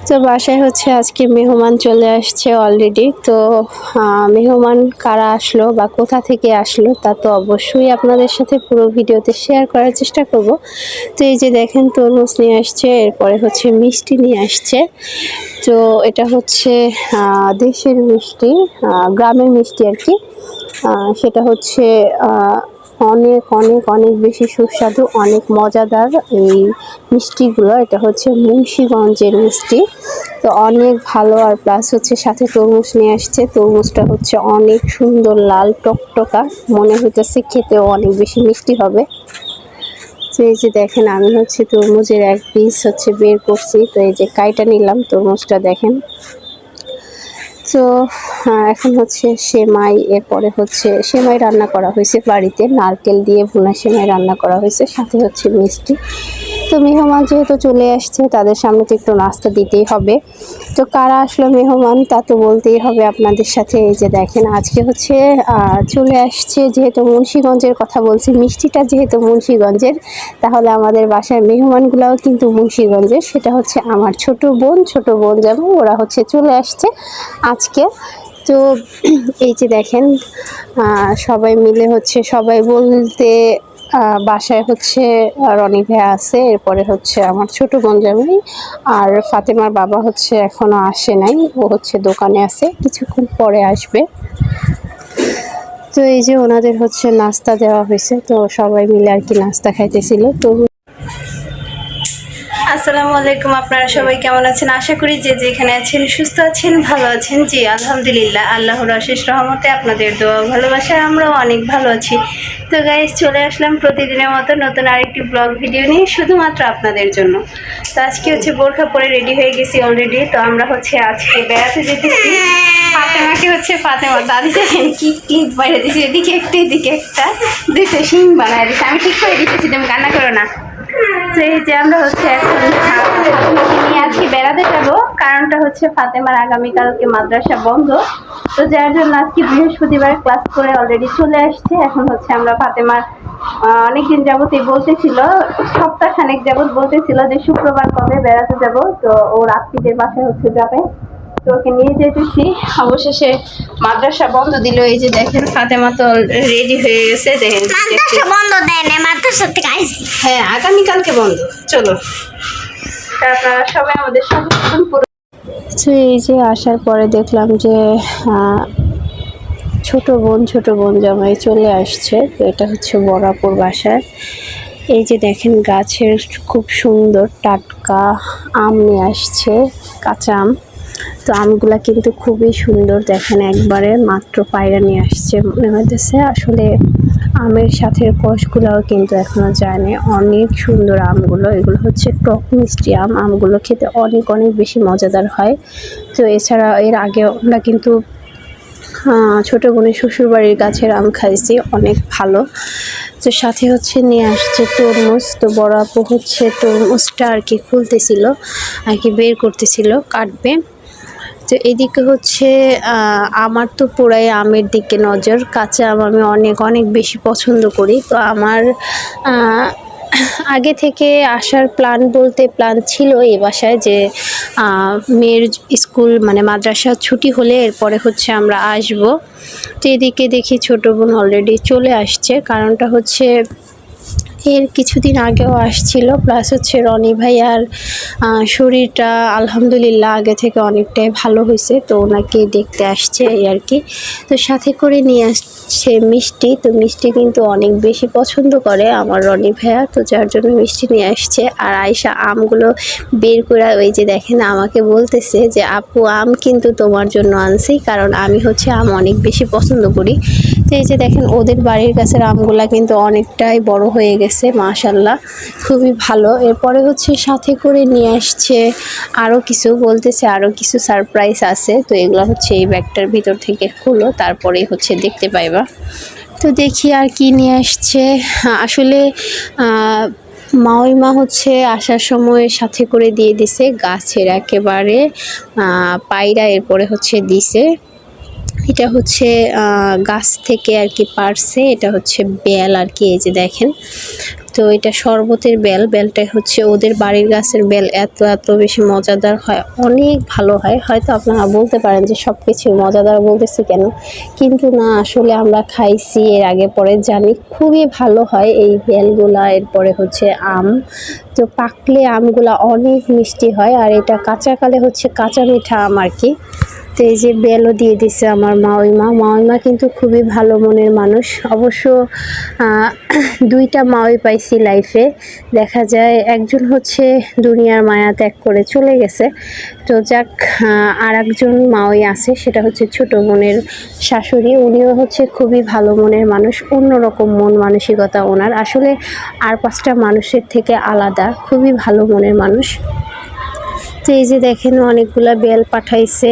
তো বাসায় হচ্ছে আজকে মেহমান চলে আসছে অলরেডি। তো মেহমান কারা আসলো বা কোথা থেকে আসলো তা তো অবশ্যই আপনাদের সাথে পুরো ভিডিওতে শেয়ার করার চেষ্টা করব। তো এই যে দেখেন তরমুজ নিয়ে আসছে, এরপরে হচ্ছে মিষ্টি নিয়ে আসছে। তো এটা হচ্ছে দেশের মিষ্টি, গ্রামের মিষ্টি আর কি। সেটা হচ্ছে অনেক অনেক অনেক বেশি সুস্বাদু, অনেক মজাদার এই মিষ্টিগুলো। এটা হচ্ছে মুন্সিগঞ্জের মিষ্টি, তো অনেক ভালো। আর প্লাস হচ্ছে সাথে তরমুজ নিয়ে আসছে। তরমুজটা হচ্ছে অনেক সুন্দর লাল টকটকা, মনে হইতেছে খেতেও অনেক বেশি মিষ্টি হবে। তো এই যে দেখেন আমি হচ্ছে তরমুজের এক পিস হচ্ছে বের করছি। তো এই যে কাইটা নিলাম তরমুজটা দেখেন। তো এখন হচ্ছে সেমাই, এরপরে হচ্ছে সেমাই রান্না করা হয়েছে বাড়িতে, নারকেল দিয়ে ভুনা সেমাই রান্না করা হয়েছে, সাথে হচ্ছে মিষ্টি। তো মেহমান যেহেতু চলে আসছে তাদের সামনে তো একটু নাস্তা দিতেই হবে। তো কারা আসলো মেহমান তা তো বলতেই হবে আপনাদের সাথে। এই যে দেখেন আজকে হচ্ছে চলে আসছে, যেহেতু মুন্সিগঞ্জের কথা বলছি, মিষ্টিটা যেহেতু মুন্সিগঞ্জের, তাহলে আমাদের বাসার মেহমানগুলোও কিন্তু মুন্সিগঞ্জের। সেটা হচ্ছে আমার ছোট বোন যেমন, ওরা হচ্ছে চলে আসছে আজকে। তো এই যে দেখেন সবাই মিলে হচ্ছে, সবাই বলতে বাসায় হচ্ছে রনি ভাইয়া আছে, এরপরে হচ্ছে আমার ছোট বোন জামাই, আর ফাতেমার বাবা হচ্ছে এখনো আসে নাই, ও হচ্ছে দোকানে আছে, কিছুক্ষণ পরে আসবে। তো এই যে ওনাদের হচ্ছে নাস্তা দেওয়া হয়েছে, তো সবাই মিলে আর কি নাস্তা খাইতেছিল। তো আসসালামু আলাইকুম, আপনারা সবাই কেমন আছেন? আশা করি যে যেখানে আছেন সুস্থ আছেন, ভালো আছেন। জি আলহামদুলিল্লাহ, আল্লাহর অশেষ রহমতে আপনাদের দোয়া ভালোবাসায় আমরাও অনেক ভালো আছি। তো গাইস, চলে আসলাম প্রতিদিনের মতো নতুন আরেকটি ব্লগ ভিডিও নিয়ে, শুধুমাত্র আপনাদের জন্য। তো আজকে হচ্ছে বোরখা পরে রেডি হয়ে গেছি অলরেডি। তো আমরা হচ্ছে আজকে বেড়াতে যেতেছি। ফাতেমাকে হচ্ছে ফাতেমার দাদি দেখেন কি কি বাইরে দিয়েছি, এদিকে একটা এদিকে একটা, দুইটা শিং বানায় দিচ্ছে। আমি ঠিক করে দিতেছি, তুমি কান্না করো না। তো এই যে আমরা হচ্ছে এখন ফাতেমাকে নিয়ে আজকে বেড়াতে যাবো। কারণটা হচ্ছে ফাতেমার আগামীকালকে মাদ্রাসা বন্ধ, তো যার জন্য আজকে বৃহস্পতিবার ক্লাস করে অলরেডি চলে আসছে। এখন হচ্ছে আমরা ফাতেমার অনেকদিন যাবতই বলতেছিল, সপ্তাহখানেক যাবত বলতেছিল যে শুক্রবার কবে বেড়াতে যাব। তো ও রাত্রিদের বাসায় হচ্ছে যাবে, তো ওকে নিয়ে যেতেছি। অবশেষে মাদ্রাসা বন্ধ দিল। এই যে দেখেন ফাতেমা তো রেডি হয়ে গেছে। দেখেন মাদ্রাসা বন্ধ দেয় না, মাদ্রাসা থেকে আইছি। হ্যাঁ, আগামীকালকে বন্ধ। চলো, আপনারা সবাই আমাদের সংরক্ষণ পুরো। তো এই যে আসার পরে দেখলাম যে ছোট বোন জামাই চলে আসছে। তো এটা হচ্ছে বড়াপুর বাসায়। এই যে দেখেন গাছের খুব সুন্দর টাটকা আম নিয়ে আসছে, কাঁচা আম। তো আমগুলা কিন্তু খুবই সুন্দর, দেখেন একবারে মাত্র পায়রা নিয়ে আসছে মনে হইতেছে। আসলে আমের সাথে কষগুলাও কিন্তু এখনো যায়নি, অনেক সুন্দর আমগুলো। এগুলো হচ্ছে টক মিষ্টি আম, আমগুলো খেতে অনেক অনেক বেশি মজাদার হয়। তো এছাড়া এর আগে আমরা কিন্তু ছোট বোনের শ্বশুরবাড়ির গাছের আম খাইছি, অনেক ভালো। তো সাথে হচ্ছে নিয়ে আসছে তরমুজ। তো বড় আপু হচ্ছে তরমুজটা আর কি খুলতেছিল, আর কি বের করতেছিল, কাটবে। তো এদিকে হচ্ছে আমার তো পুরাই আমের দিকে নজর, কাঁচা আম আমি অনেক অনেক বেশি পছন্দ করি। তো আমার আগে থেকে আসার প্ল্যান ছিল এই বাসায় যে মেয়ের স্কুল মানে মাদ্রাসা ছুটি হলে এরপরে হচ্ছে আমরা আসব। তো এদিকে দেখি ছোট বোন অলরেডি চলে আসছে। কারণটা হচ্ছে এর কিছুদিন আগেও আসছিল, প্লাস হচ্ছে রনি ভাইয়ার শরীরটা আলহামদুলিল্লাহ আগে থেকে অনেকটাই ভালো হয়েছে, তো ওনাকে দেখতে আসছে এই আর কি। তো সাথে করে নিয়ে আসছে মিষ্টি। তো মিষ্টি কিন্তু অনেক বেশি পছন্দ করে আমার রনি ভাইয়া, তো যার জন্য মিষ্টি নিয়ে আসছে। আর আয়শা আমগুলো বের করে ওই যে দেখেন আমাকে বলতেছে যে আপু আম কিন্তু তোমার জন্য আনছি, কারণ আমি হচ্ছে আম অনেক বেশি পছন্দ করি। তো এই যে দেখেন ওদের বাড়ির গাছের আমগুলা কিন্তু অনেকটাই বড় হয়ে গেছে মাশাল্লাহ, খুবই ভালো। এরপরে হচ্ছে সাথে করে নিয়ে আসছে আরও কিছু, বলতেছে আরও কিছু সারপ্রাইজ আছে। তো এগুলো হচ্ছে এই ব্যাগটার ভিতর থেকে খুলো, তারপরে হচ্ছে দেখতে পাইবা। তো দেখি আর কি নিয়ে আসছে। আসলে মাওইমা হচ্ছে আসার সময় সাথে করে দিয়ে দিছে গাছের একেবারে পায়রা, এরপরে হচ্ছে দিছে। এটা হচ্ছে গাছ থেকে আর কি পারছে, এটা হচ্ছে বেল আর কি। এই যে দেখেন, তো এটা শরবতের বেলটা হচ্ছে ওদের বাড়ির গাছের বেল, এত এত বেশি মজাদার হয়, অনেক ভালো হয়। হয়তো আপনারা বলতে পারেন যে সব কিছু মজাদার বলতেছি কেন, কিন্তু না, আসলে আমরা খাইছি এর আগে পরে, জানি খুবই ভালো হয় এই বেলগুলা। এরপরে হচ্ছে আম, তো পাকলে আমগুলা অনেক মিষ্টি হয়, আর এটা কাঁচাকালে হচ্ছে কাঁচা মিঠা আম আর কি। তো এই যে বেলও দিয়ে দিছে আমার মাওইমা কিন্তু খুবই ভালো মনের মানুষ। অবশ্য দুইটা মাওই পাইছি লাইফে, দেখা যায় একজন হচ্ছে দুনিয়ার মায়া ত্যাগ করে চলে গেছে। তো যাক, আর একজন মাওই আছে, সেটা হচ্ছে ছোট বোনের শাশুড়ি। উনিও হচ্ছে খুবই ভালো মনের মানুষ, অন্যরকম মন মানসিকতা ওনার, আসলে আর 5টা মানুষের থেকে আলাদা, খুবই ভালো মনের মানুষ। তো এই যে দেখেন অনেকগুলা বেল পাঠাইছে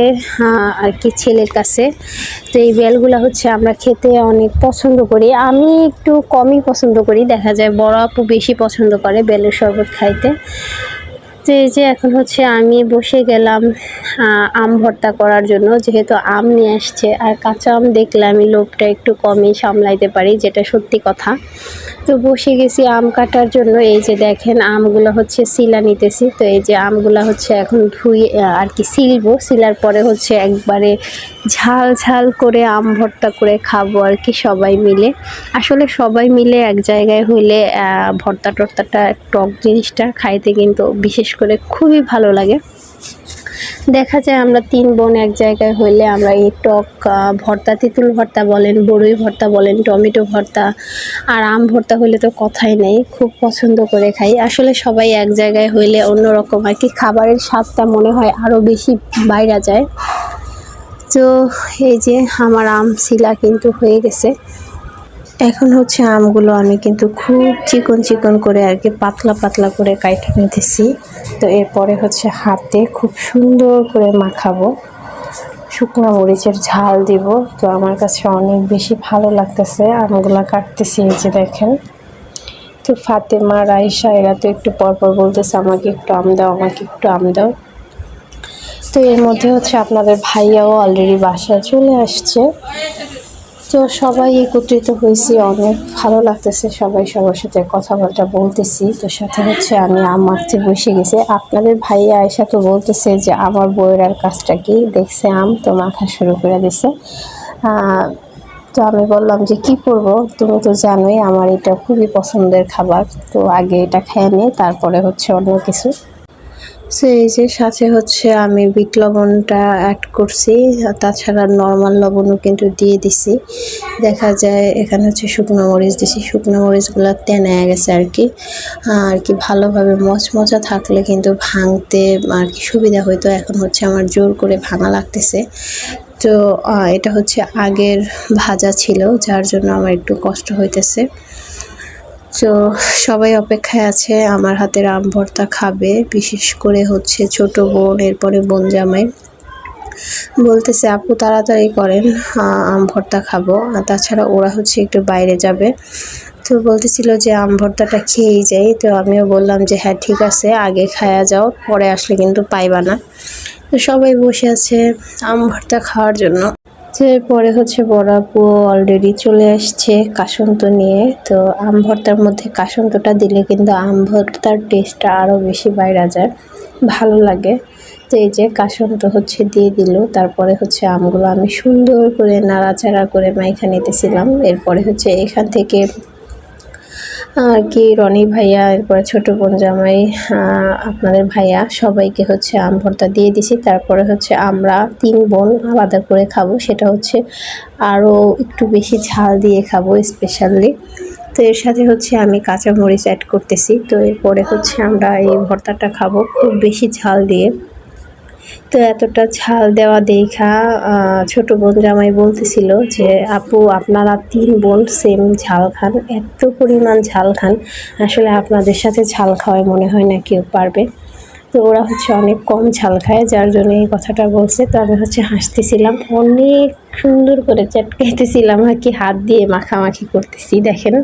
আর কি ছেলের কাছে। তো এই বেলগুলা হচ্ছে আমরা খেতে অনেক পছন্দ করি, আমি একটু কমই পছন্দ করি, দেখা যায় বড় আপু বেশি পছন্দ করে বেলের শরবত খাইতে। তো এই যে এখন হচ্ছে আমি বসে গেলাম আম ভর্তা করার জন্য, যেহেতু আম নিয়ে আসছে, আর কাঁচা আম দেখলে আমি লোভটা একটু কমই সামলাইতে পারি, যেটা সত্যি কথা। তো বসে গেছি আম কাটার জন্য। এই যে দেখেন আমগুলো হচ্ছে সিলা নিতেছি। তো এই যে আমগুলো হচ্ছে এখন ধুয়ে আর কি সিলবো, সিলার পরে হচ্ছে একবারে ঝাল ঝাল করে আম ভর্তা করে খাবো আর কি সবাই মিলে। আসলে সবাই মিলে এক জায়গায় হইলে ভর্তা টর্তাটা, টক জিনিসটা খাইতে কিন্তু বিশেষ করে খুবই ভালো লাগে। দেখা যায় আমরা 3 বোন এক জায়গায় হইলে আমরা এই টক ভর্তা, তেঁতুল ভর্তা বলেন, বড়ই ভর্তা বলেন, টমেটো ভর্তা আর আম ভর্তা হইলে তো কথাই নেই, খুব পছন্দ করে খাই। আসলে সবাই এক জায়গায় হইলে অন্যরকম আর কি, খাবারের স্বাদটা মনে হয় আরও বেশি বাইরা যায়। তো এই যে আমার আম শিলা কিন্তু হয়ে গেছে। এখন হচ্ছে আমগুলো আমি কিন্তু খুব চিকন চিকন করে আর কি পাতলা পাতলা করে কাইটা নিতেছি। তো এরপরে হচ্ছে হাতে খুব সুন্দর করে মাখাবো, শুকনো মরিচের ঝাল দিব। তো আমার কাছে অনেক বেশি ভালো লাগতেছে আমগুলো কাটতেছি। এই যে দেখেন, তো ফাতেমা, রাইসা এরা তো একটু পরপর বলতেছে আমাকে একটু আম দাও, আমাকে একটু আম দাও। তো এর মধ্যে হচ্ছে আপনাদের ভাইয়াও অলরেডি বাসায় চলে আসছে। তো সবাই একত্রিত হয়েছি, অনেক ভালো লাগতেছে, সবাই সবার সাথে কথাবার্তা বলতেছি। তো সাথে হচ্ছে আমি আম মাখতে বসে গেছি। আপনাদের ভাইয়া আয়সা তো বলতেছে যে আমার বউয়ের আর কাজটা কি, দেখছে আম তো মাখা শুরু করে দিছে। তো আমি বললাম যে কি করব, তুমি তো জানোই আমার এটা খুবই পছন্দের খাবার, তো আগে এটা খেয়ে নিই, তারপরে হচ্ছে অন্য কিছু। সো এই যে সাথে হচ্ছে আমি বিট লবণটা অ্যাড করছি, তাছাড়া নর্মাল লবণও কিন্তু দিয়ে দিছি। দেখা যায় এখানে হচ্ছে শুকনো মরিচ দিছি, শুকনো মরিচগুলো টেনে গেছে আর কি। ভালোভাবে মচমচা থাকলে কিন্তু ভাঙতে আর কি সুবিধা হইতো, এখন হচ্ছে আমার জোর করে ভাঙা লাগতেছে। তো এটা হচ্ছে আগের ভাজা ছিল, যার জন্য আমার একটু কষ্ট হইতেছে। তো সবাই অপেক্ষায় আছে আমার হাতের আম ভর্তা খাবে, বিশেষ করে হচ্ছে ছোট বোন, এরপরে বোন জামাই বলতেছে আপু তাড়াতাড়ি করেন, আম ভর্তা খাবো। আর তাছাড়া ওরা হচ্ছে একটু বাইরে যাবে, তো বলতেছিল যে আম ভর্তাটা খেয়েই যাই। তো আমিও বললাম যে হ্যাঁ ঠিক আছে, আগে খায়া যাও, পরে আসলে কিন্তু পাইবা না। তো সবাই বসে আছে আম ভর্তা খাওয়ার জন্য। তো এরপরে হচ্ছে বড় আপু অলরেডি চলে আসছে কাসুন্দ নিয়ে। তো আম ভর্তার মধ্যে কাসুন্দটা দিলে কিন্তু আম ভর্তার টেস্টটা আরও বেশি বাইরা যায়, ভালো লাগে। তো এই যে কাসুন্দ হচ্ছে দিয়ে দিল, তারপরে হচ্ছে আমগুলো আমি সুন্দর করে নাড়াচাড়া করে মাইখা নিতেছিলাম। এরপরে হচ্ছে এখান থেকে আর কি রনি ভাইয়া, এরপরে ছোট বোন জামাই, আপনাদের ভাইয়া, সবাইকে হচ্ছে আম ভর্তা দিয়ে দিছি। তারপরে হচ্ছে আমরা 3 বোন আলাদা করে খাবো, সেটা হচ্ছে আরও একটু বেশি ঝাল দিয়ে খাবো স্পেশালি। তো এর সাথে হচ্ছে আমি কাঁচা মরিচ অ্যাড করতেছি। তো এরপরে হচ্ছে আমরা এই ভর্তাটা খাবো খুব বেশি ঝাল দিয়ে। তো এতটা ঝাল দেওয়া দেখা ছোট বোন জামাই বলতেছিল যে আপু আপনারা 3 বোন সেম ঝাল খান, এত পরিমাণ ঝাল খান, আসলে আপনাদের সাথে ঝাল খাওয়ায় মনে হয় না কেউ পারবে। তো ওরা হচ্ছে অনেক কম ঝাল খায়, যার জন্য এই কথাটা বলছে। তো আমি হচ্ছে হাসতেছিলাম, অনেক সুন্দর করে চটকাইতেছিলাম আর কি, হাত দিয়ে মাখামাখি করতেছি। দেখেন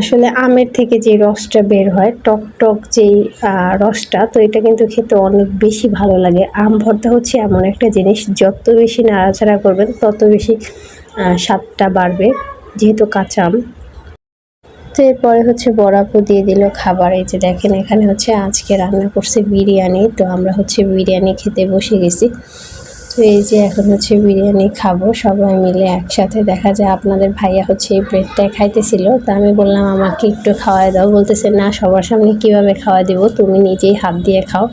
আসলে আমের থেকে যে রসটা বের হয়, টক টক যেই রসটা, তো এটা কিন্তু খেতে অনেক বেশি ভালো লাগে। আম ভর্তা হচ্ছে এমন একটা জিনিস, যত বেশি নাড়াচাড়া করবেন তত বেশি স্বাদটা বাড়বে, যেহেতু কাঁচা আম। তো এরপরে হচ্ছে বড় আপু দিয়ে দিল খাবার। এই যে দেখেন এখানে হচ্ছে আজকে রান্না করছে বিরিয়ানি, তো আমরা হচ্ছে বিরিয়ানি খেতে বসে গেছি। তো এই যে এখন হচ্ছে বিরিয়ানি খাবো সবাই মিলে একসাথে। দেখা যায় আপনাদের ভাইয়া হচ্ছে এই ব্রেডটাই খাইতেছিল, তো আমি বললাম আমাকে একটু খাওয়াই দাও, বলতেছে না সবার সামনে কিভাবে খাওয়া দেবো, তুমি নিজেই হাত দিয়ে খাও।